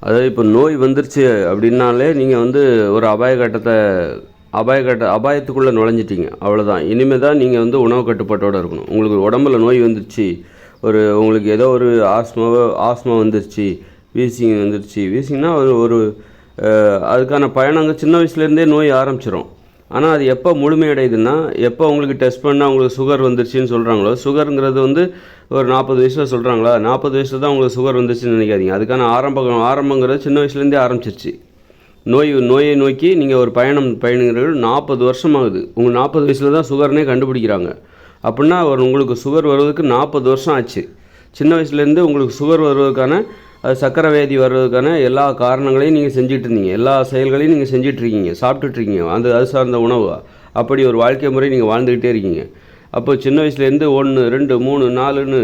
அதாவது இப்போ நோய் வந்துருச்சு அப்படின்னாலே நீங்கள் வந்து ஒரு அபாயத்துக்குள்ளே நுழைஞ்சிட்டீங்க, அவ்வளோதான். இனிமேல் தான் நீங்கள் வந்து உணவு கட்டுப்பாட்டோடு இருக்கணும். உங்களுக்கு உடம்புல நோய் வந்துருச்சு, உங்களுக்கு ஏதோ ஒரு ஆஸ்மா வந்துருச்சு, வீசிங் வந்துருச்சு. வீசிங்னா ஒரு அதுக்கான பயணங்க சின்ன வயசுலேருந்தே நோய் ஆரம்பிச்சிடும். ஆனால் அது எப்போ முழுமையடையுதுன்னா, எப்போ உங்களுக்கு டெஸ்ட் பண்ணால் உங்களுக்கு சுகர் வந்துருச்சுன்னு சொல்கிறாங்களோ, சுகருங்கிறது வந்து ஒரு 40 வயசில் சொல்கிறாங்களா, 40 வயசில் தான் உங்களுக்கு சுகர் வந்துருச்சுன்னு நினைக்காதீங்க. அதுக்கான ஆரம்பங்கிறது சின்ன வயசுலேருந்தே ஆரம்பிச்சிருச்சு. நோயை நோக்கி நீங்கள் ஒரு பயணிக்கிறீர்கள். 40 வருஷம் ஆகுது. உங்கள் 40 வயசில் தான் சுகர்னே கண்டுபிடிக்கிறாங்க. அப்படின்னா உங்களுக்கு சுகர் வருவதற்கு 40 வருஷம் ஆச்சு. சின்ன வயசுலேருந்து உங்களுக்கு சுகர் வருவதற்கான சர்க்கரை வியாதி வர்றதுக்கான எல்லா காரணங்களையும் நீங்கள் செஞ்சுட்டு இருந்தீங்க, எல்லா செயல்களையும் நீங்கள் செஞ்சிட்ருக்கீங்க, சாப்பிட்டுட்ருக்கீங்க. அது சார்ந்த உணவு, அப்படி ஒரு வாழ்க்கை முறை நீங்கள் வாழ்ந்துக்கிட்டே இருக்கீங்க. அப்போ சின்ன வயசுலேருந்து 1, 2, 3, 4ன்னு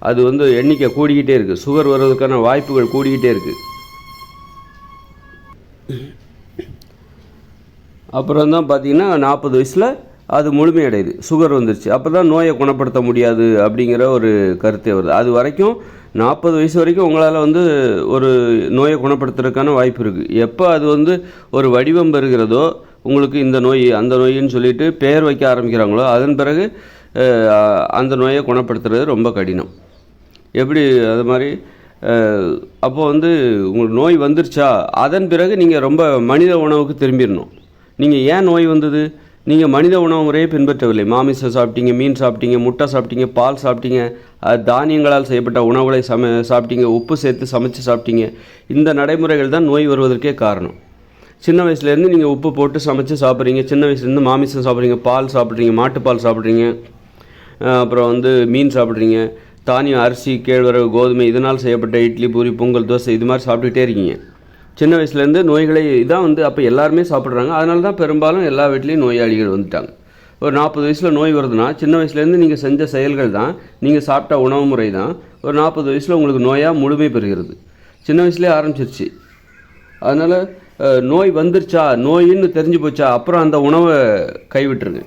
அது வந்து எண்ணிக்கை கூடிக்கிட்டே இருக்குது. சுகர் வர்றதுக்கான வாய்ப்புகள் கூடிக்கிட்டே இருக்குது. அப்புறம் தான் பார்த்தீங்கன்னா 40 வயசில் அது முழுமையடையுது, சுகர் வந்துருச்சு. அப்போ தான் நோயை குணப்படுத்த முடியாது அப்படிங்கிற ஒரு கருத்தை வருது. அது வரைக்கும் 40 வயசு வரைக்கும் உங்களால் வந்து ஒரு நோயை குணப்படுத்துறதுக்கான வாய்ப்பு இருக்குது. எப்போ அது வந்து ஒரு வடிவம் பெறுகிறதோ, உங்களுக்கு இந்த நோய் அந்த நோயின்னு சொல்லிட்டு பெயர் வைக்க ஆரம்பிக்கிறாங்களோ, அதன் பிறகு அந்த நோயை குணப்படுத்துறது ரொம்ப கடினம். எப்படி அது மாதிரி அப்போது வந்து உங்களுக்கு நோய் வந்துருச்சா, அதன் பிறகு நீங்கள் ரொம்ப மனித உணவுக்கு திரும்பிடணும். நீங்கள் ஏன் நோய் வந்தது? நீங்கள் மனித உணவு முறையை பின்பற்றவில்லை. மாமிசம் சாப்பிட்டீங்க, மீன் சாப்பிட்டீங்க, முட்டை சாப்பிட்டீங்க, பால் சாப்பிட்டீங்க, தானியங்களால் செய்யப்பட்ட உணவுகளை சாப்பிட்டீங்க, உப்பு சேர்த்து சமைச்சு சாப்பிட்டீங்க. இந்த நடைமுறைகள் தான் நோய் வருவதற்கே காரணம். சின்ன வயசுலேருந்து நீங்கள் உப்பு போட்டு சமைச்சு சாப்பிட்றீங்க, சின்ன வயசுலேருந்து மாமிசம் சாப்பிட்றீங்க, பால் சாப்பிட்றீங்க, மாட்டுப்பால் சாப்பிட்றீங்க, அப்புறம் வந்து மீன் சாப்பிட்றீங்க, தானியம், அரிசி, கேழ்வரகு, கோதுமை இதனால் செய்யப்பட்ட இட்லி, பூரி, பொங்கல், தோசை இது மாதிரி சாப்பிட்டுக்கிட்டே இருக்கீங்க. சின்ன வயசுலேருந்து நோய்களை இதான் வந்து அப்போ எல்லாருமே சாப்பிட்றாங்க. அதனால தான் பெரும்பாலும் எல்லா வீட்லேயும் நோயாளிகள் வந்துட்டாங்க. ஒரு 40 வயசில் நோய் வருதுன்னா, சின்ன வயசுலேருந்து நீங்கள் செஞ்ச செயல்கள் தான், நீங்கள் சாப்பிட்ட உணவு முறை தான் ஒரு 40 வயசில் உங்களுக்கு நோயாக முழுமை பெறுகிறது. சின்ன வயசுலேயே ஆரம்பிச்சிருச்சு. அதனால் நோய் வந்துருச்சா, நோயின்னு தெரிஞ்சு போச்சா, அப்புறம் அந்த உணவை கைவிட்டுருங்க.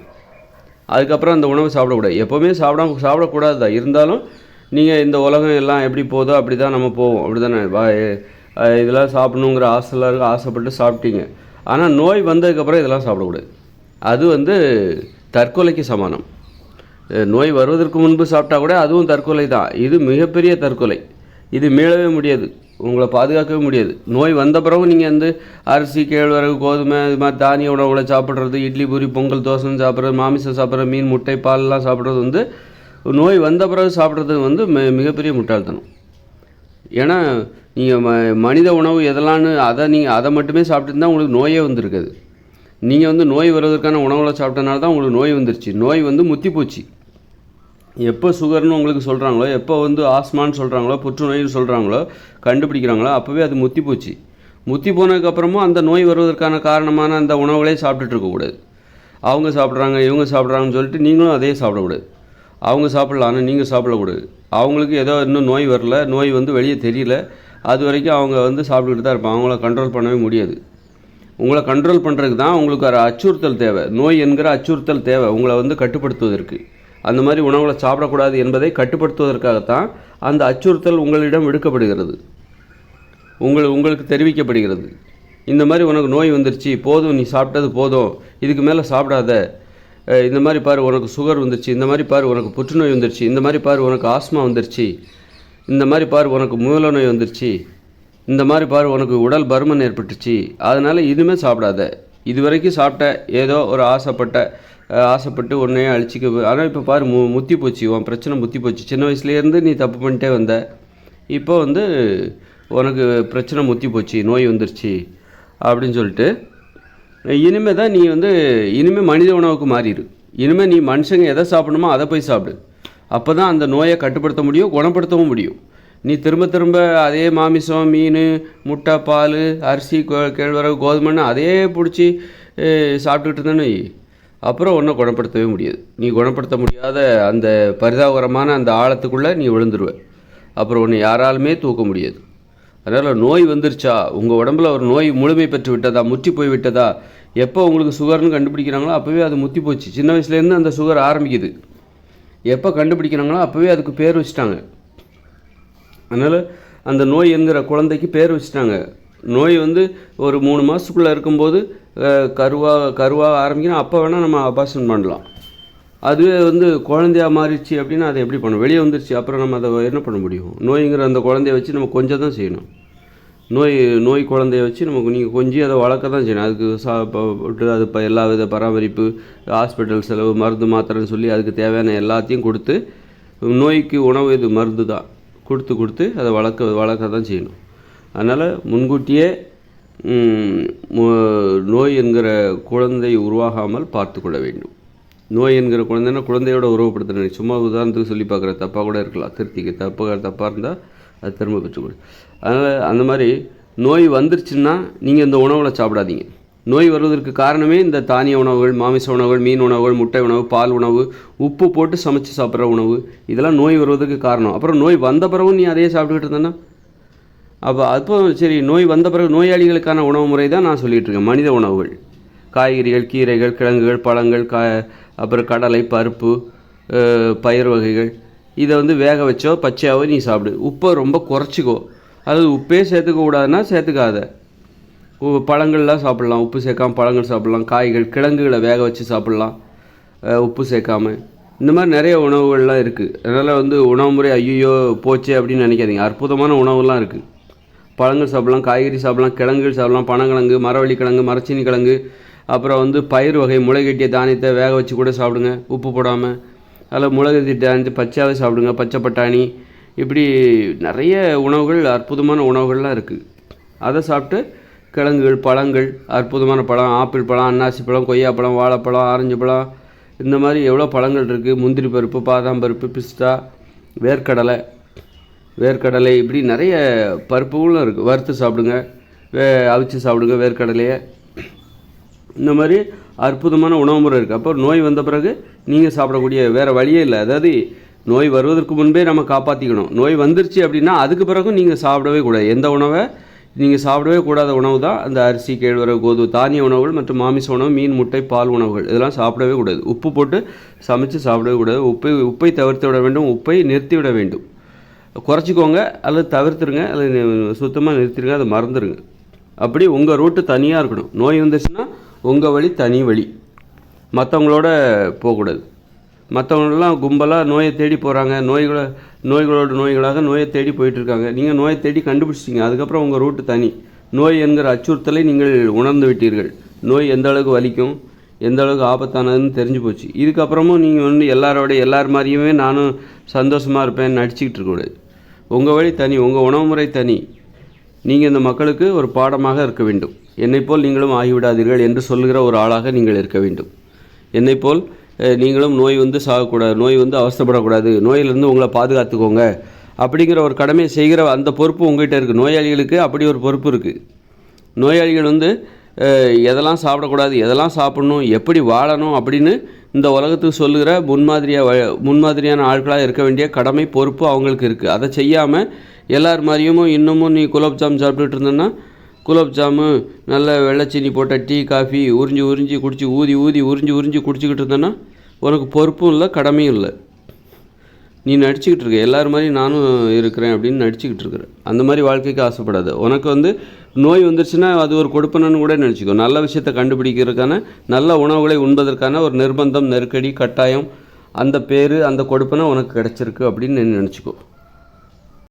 அதுக்கப்புறம் அந்த உணவை சாப்பிடக்கூடாது. எப்போவுமே சாப்பிடக்கூடாது தான். இருந்தாலும் நீங்கள் இந்த உலகம் எல்லாம் எப்படி போதோ அப்படி தான் நம்ம போவோம். அப்படி தானே இதெல்லாம் சாப்பிடணுங்கிற ஆசைப்பட்டு சாப்பிட்டீங்க. ஆனால் நோய் வந்ததுக்கப்புறம் இதெல்லாம் சாப்பிடக்கூடாது. அது வந்து தற்கொலைக்கு சமானம். நோய் வருவதற்கு முன்பு சாப்பிட்டா கூட அதுவும் தற்கொலை தான். இது மிகப்பெரிய தற்கொலை. இது மீளவே முடியாது, உங்களை பாதுகாக்கவே முடியாது. நோய் வந்த பிறகு நீங்கள் வந்து அரிசி, கேழ்வரகு, கோதுமை இது மாதிரி தானிய உணவுகளை சாப்பிட்றது, இட்லி, பூரி, பொங்கல், தோசைன்னு சாப்பிட்றது, மாமிசம் சாப்பிட்றது, மீன், முட்டை, பால்லாம் சாப்பிட்றது வந்து நோய் வந்த பிறகு சாப்பிட்றது வந்து மிகப்பெரிய முட்டாள்தனம். ஏன்னா நீங்கள் மனித உணவு எதெல்லாம்னு அதை மட்டுமே சாப்பிட்டு தான் உங்களுக்கு நோயே வந்திருக்குது. நீங்கள் வந்து நோய் வருவதற்கான உணவுகளை சாப்பிட்டனால தான் உங்களுக்கு நோய் வந்துருச்சு. நோய் வந்து முத்தி போச்சு. எப்போ சுகர்னு உங்களுக்கு சொல்கிறாங்களோ, எப்போ வந்து ஆஸ்மான்னு சொல்கிறாங்களோ, புற்றுநோய்னு சொல்கிறாங்களோ, கண்டுபிடிக்கிறாங்களோ, அப்போவே அது முத்தி போச்சு. முத்தி போனதுக்கப்புறமும் அந்த நோய் வருவதற்கான காரணமான அந்த உணவுகளே சாப்பிட்டுட்டு இருக்கக்கூடாது. அவங்க சாப்பிட்றாங்க, இவங்க சாப்பிட்றாங்கன்னு சொல்லிட்டு நீங்களும் அதையே சாப்பிடக்கூடாது. அவங்க சாப்பிடலாம், ஆனால் நீங்கள் சாப்பிடக்கூடாது. அவங்களுக்கு ஏதோ இன்னும் நோய் வரல, நோய் வந்து வெளியே தெரியல, அது வரைக்கும் அவங்க வந்து சாப்பிட்டுக்கிட்டு தான் இருப்பாங்க. அவங்கள கண்ட்ரோல் பண்ணவே முடியாது. உங்களை கண்ட்ரோல் பண்ணுறதுக்கு தான் உங்களுக்கு ஒரு அச்சுறுத்தல் தேவை. நோய் என்கிற அச்சுறுத்தல் தேவை உங்களை வந்து கட்டுப்படுத்துவதற்கு. அந்த மாதிரி உணவுகளை சாப்பிடக்கூடாது என்பதை கட்டுப்படுத்துவதற்காகத்தான் அந்த அச்சுறுத்தல் உங்களிடம் விடுக்கப்படுகிறது, உங்களுக்கு தெரிவிக்கப்படுகிறது. இந்த மாதிரி உனக்கு நோய் வந்துருச்சு, போதும், நீ சாப்பிட்டது போதும், இதுக்கு மேலே சாப்பிடாத, இந்த மாதிரி பாரு உனக்கு சுகர் வந்துருச்சு, இந்த மாதிரி பாரு உனக்கு புற்றுநோய் வந்துருச்சு, இந்த மாதிரி பாரு உனக்கு ஆஸ்மா வந்துருச்சு, இந்த மாதிரி பாரு உனக்கு மூல நோய் வந்துருச்சு, இந்த மாதிரி பாரு உனக்கு உடல் பருமன் ஏற்பட்டுச்சு, அதனால் இனிமேல் சாப்பிடாத. இது வரைக்கும் சாப்பிட்ட ஏதோ ஒரு ஆசைப்பட்டு உன்னையே அழிச்சிக்க. ஆனால் இப்போ பாரு முத்தி போச்சு, உன் பிரச்சனை முத்தி போச்சு. சின்ன வயசுலேருந்து நீ தப்பு பண்ணிட்டே வந்த, இப்போ வந்து உனக்கு பிரச்சனை முத்தி போச்சு, நோய் வந்துருச்சு அப்படின்னு சொல்லிட்டு இனிமேல் தான் நீ வந்து இனிமேல் மனித உணவுக்கு மாறிடு. இனிமேல் நீ மனுஷங்க எதை சாப்பிடணுமோ அதை போய் சாப்பிடு. அப்போ தான் அந்த நோயை கட்டுப்படுத்த முடியும், குணப்படுத்தவும் முடியும். நீ திரும்ப திரும்ப அதே மாமிசம், மீன், முட்டை, பால், அரிசி, கேழ்வரகு, கோதுமைன்னு அதையே பிடிச்சி சாப்பிட்டுக்கிட்டு இருந்தேன்னு அப்புறம் ஒன்றும் குணப்படுத்தவே முடியாது. நீ குணப்படுத்த முடியாத அந்த பரிதாபகரமான அந்த ஆழத்துக்குள்ளே நீ விழுந்துருவ. அப்புறம் ஒன்று யாராலுமே தூக்க முடியாது. அதனால் நோய் வந்துருச்சா, உங்கள் உடம்புல ஒரு நோய் முழுமை பெற்று விட்டதா, முற்றி போய் விட்டதா, எப்போ உங்களுக்கு சுகர்னு கண்டுபிடிக்கிறாங்களோ அப்போவே அது முத்தி போச்சு. சின்ன வயசுலேருந்து அந்த சுகர் ஆரம்பிக்குது. எப்போ கண்டுபிடிக்கிறாங்களோ அப்போவே அதுக்கு பேர் வச்சுட்டாங்க. அதனால் அந்த நோய் என்கிற குழந்தைக்கு பேர் வச்சுட்டாங்க. நோய் வந்து ஒரு 3 மாதத்துக்குள்ளே இருக்கும்போது கருவாக ஆரம்பிக்கணும், அப்போ வேணால் நம்ம அபார்ஷன் பண்ணலாம். அதுவே வந்து குழந்தையாக மாறிடுச்சு அப்படின்னா அதை எப்படி பண்ணணும்? வெளியே வந்துருச்சு, அப்புறம் நம்ம அதை என்ன பண்ண முடியும்? நோய்ங்கிற அந்த குழந்தைய வச்சு நம்ம கொஞ்சம் தான் செய்யணும். நோய் குழந்தைய வச்சு நமக்கு நீங்கள் கொஞ்சம் அதை வளர்க்க தான் செய்யணும். அதுக்கு அது இப்போ எல்லா வித பராமரிப்பு, ஹாஸ்பிட்டல் செலவு, மருந்து மாத்திரைன்னு சொல்லி அதுக்கு தேவையான எல்லாத்தையும் கொடுத்து, நோய்க்கு உணவு இது மருந்து தான் கொடுத்து அதை வளர்க்க தான் செய்யணும். அதனால் முன்கூட்டியே நோய் என்கிற குழந்தை உருவாகாமல் பார்த்து கொள்ள வேண்டும். நோய் என்கிற குழந்தைன்னா குழந்தையோட உருவப்படுத்துகிறேன், சும்மா உதாரணத்துக்கு சொல்லி பார்க்குற தப்பாக கூட இருக்கலாம், திருத்திக்க தப்பாக இருந்தால் அது திரும்ப பெற்றுக்கொடு. அதனால் அந்த மாதிரி நோய் வந்துருச்சுன்னா நீங்கள் இந்த உணவுகளை சாப்பிடாதீங்க. நோய் வருவதற்கு காரணமே இந்த தானிய உணவுகள், மாமிச உணவுகள், மீன் உணவுகள், முட்டை உணவு, பால் உணவு, உப்பு போட்டு சமைச்சு சாப்பிட்ற உணவு, இதெல்லாம் நோய் வருவதற்கு காரணம். அப்புறம் நோய் வந்த பிறகும் நீ அதையே சாப்பிட்டுக்கிட்டு இருந்தேன்னா அப்போ சரி, நோய் வந்த பிறகு நோயாளிகளுக்கான உணவு முறை தான் நான் சொல்லிகிட்ருக்கேன். மனித உணவுகள், காய்கறிகள், கீரைகள், கிழங்குகள், பழங்கள், அப்புறம் கடலை, பருப்பு, பயிர் வகைகள், இதை வந்து வேக வச்சோ பச்சையாவோ நீ சாப்பிடு. உப்பை ரொம்ப குறைச்சிக்கோ, அதாவது உப்பே சேர்த்துக்க கூடாதுன்னா சேர்த்துக்காத. பழங்கள்லாம் சாப்பிட்லாம், உப்பு சேர்க்காமல் பழங்கள் சாப்பிட்லாம். காய்கள், கிழங்குகளை வேக வச்சு சாப்பிட்லாம் உப்பு சேர்க்காமல். இந்த மாதிரி நிறைய உணவுகள்லாம் இருக்குது. அதனால் வந்து உணவு முறை ஐயோ போச்சே அப்படின்னு நினைக்காதீங்க. அற்புதமான உணவுலாம் இருக்குது. பழங்கள் சாப்பிட்லாம், காய்கறி சாப்பிட்லாம், கிழங்குகள் சாப்பிட்லாம், பனங்கிழங்கு, மரவள்ளி கிழங்கு, மரச்சீனி கிழங்கு, அப்புறம் வந்து பயிர் வகை, முளைகட்டிய தானியத்தை வேக வச்சு கூட சாப்பிடுங்க உப்பு போடாமல். அதில் முளைகட்டிய தானியத்தை பச்சையாகவே சாப்பிடுங்க, பச்சை பட்டாணி, இப்படி நிறைய உணவுகள், அற்புதமான உணவுகள்லாம் இருக்குது. அதை சாப்பிட்டு கிழங்குகள், பழங்கள், அற்புதமான பழம், ஆப்பிள் பழம், அன்னாசி பழம், கொய்யாப்பழம், வாழைப்பழம், ஆரஞ்சு பழம், இந்த மாதிரி எவ்வளோ பழங்கள் இருக்குது. முந்திரி பருப்பு, பாதாம் பருப்பு, பிஸ்தா, வேர்க்கடலை, இப்படி நிறைய பருப்புகளும் இருக்குது. வறுத்து சாப்பிடுங்க, அவிச்சு சாப்பிடுங்க வேர்க்கடலையை. இந்த மாதிரி அற்புதமான உணவு முறை இருக்குது. அப்போ நோய் வந்த பிறகு நீங்கள் சாப்பிடக்கூடிய வேறு வழியே இல்லை. அதாவது நோய் வருவதற்கு முன்பே நம்ம காப்பாற்றிக்கணும். நோய் வந்துருச்சு அப்படின்னா அதுக்கு பிறகும் நீங்கள் சாப்பிடவே கூடாது. எந்த உணவை நீங்கள் சாப்பிடவே கூடாத உணவு தான் அந்த அரிசி, கேழ்வரகு, கோதுமை, தானிய உணவுகள் மற்றும் மாமிச உணவு, மீன், முட்டை, பால் உணவுகள், இதெல்லாம் சாப்பிடவே கூடாது. உப்பு போட்டு சமைச்சு சாப்பிடவே கூடாது. உப்பை தவிர்த்து விட வேண்டும். உப்பை நிறுத்தி விட வேண்டும். குறைச்சிக்கோங்க அல்லது தவிர்த்துருங்க அல்லது சுத்தமாக நிறுத்திடுங்க, அதை மறந்துடுங்க. அப்படி உங்கள் ரூட்டு தனியாக இருக்கணும். நோய் வந்துச்சுன்னா உங்கள் வழி தனி வழி, மற்றவங்களோட போகக்கூடாது. மற்றவங்களெல்லாம் கும்பலாக நோயை தேடி போகிறாங்க, நோய்களாக நோயை தேடி போயிட்டுருக்காங்க. நீங்கள் நோயை தேடி கண்டுபிடிச்சிட்டிங்க, அதுக்கப்புறம் உங்கள் ரூட்டு தனி. நோய் என்கிற அச்சுறுத்தலை நீங்கள் உணர்ந்து விட்டீர்கள். நோய் எந்த அளவுக்கு வலிக்கும், எந்த அளவுக்கு ஆபத்தானதுன்னு தெரிஞ்சு போச்சு. இதுக்கப்புறமும் நீங்கள் வந்து எல்லார் மாதிரியுமே நானும் சந்தோஷமாக இருப்பேன் நடிச்சிக்கிட்டு இருக்கக்கூடாது. உங்கள் வழி தனி, உங்கள் உணவு முறை தனி. நீங்கள் இந்த மக்களுக்கு ஒரு பாடமாக இருக்க வேண்டும். என்னைப்போல் நீங்களும் ஆகிவிடாதீர்கள் என்று சொல்லுகிற ஒரு ஆளாக நீங்கள் இருக்க வேண்டும். என்னைப்போல் நீங்களும் நோய் வந்து சாகக்கூடாது, நோய் வந்து அவஸ்தைப்படக்கூடாது, நோயிலிருந்து உங்களை பாதுகாத்துக்கோங்க அப்படிங்கிற ஒரு கடமையை செய்கிற அந்த பொறுப்பு உங்கள்கிட்ட இருக்குது. நோயாளிகளுக்கு அப்படி ஒரு பொறுப்பு இருக்குது. நோயாளிகள் வந்து எதெல்லாம் சாப்பிடக்கூடாது, எதெல்லாம் சாப்பிடணும், எப்படி வாழணும் அப்படின்னு இந்த உலகத்துக்கு சொல்லுகிற முன்மாதிரியான ஆட்களாக இருக்க வேண்டிய கடமை, பொறுப்பு அவங்களுக்கு இருக்குது. அதை செய்யாமல் எல்லார் மாதிரியும் இன்னமும் நீ குலோப்ஜாம் சாப்பிட்டுட்டு இருந்தேன்னா, குலோப்ஜாமு நல்ல வெள்ளைச்சீனி போட்ட டீ, காஃபி உறிஞ்சி குடிச்சு உறிஞ்சி குடிச்சிக்கிட்டு இருந்தேன்னா உனக்கு பொறுப்பும் இல்லை, கடமையும் இல்லை. நீ நடிச்சுக்கிட்டு இருக்க, எல்லார் மாதிரி நானும் இருக்கிறேன் அப்படின்னு நடிச்சுக்கிட்டு இருக்கிறேன். அந்த மாதிரி வாழ்க்கைக்கு ஆசைப்படாது. உனக்கு வந்து நோய் வந்துருச்சுன்னா அது ஒரு கொடுப்பனன்னு கூட நினச்சிக்கோ. நல்ல விஷயத்தை கண்டுபிடிக்கிறதுக்கான, நல்ல உணவுகளை உண்பதற்கான ஒரு நிர்பந்தம், நெருக்கடி, கட்டாயம், அந்த பேர், அந்த கொடுப்பனை உனக்கு கிடச்சிருக்கு அப்படின்னு நினச்சிக்கோ.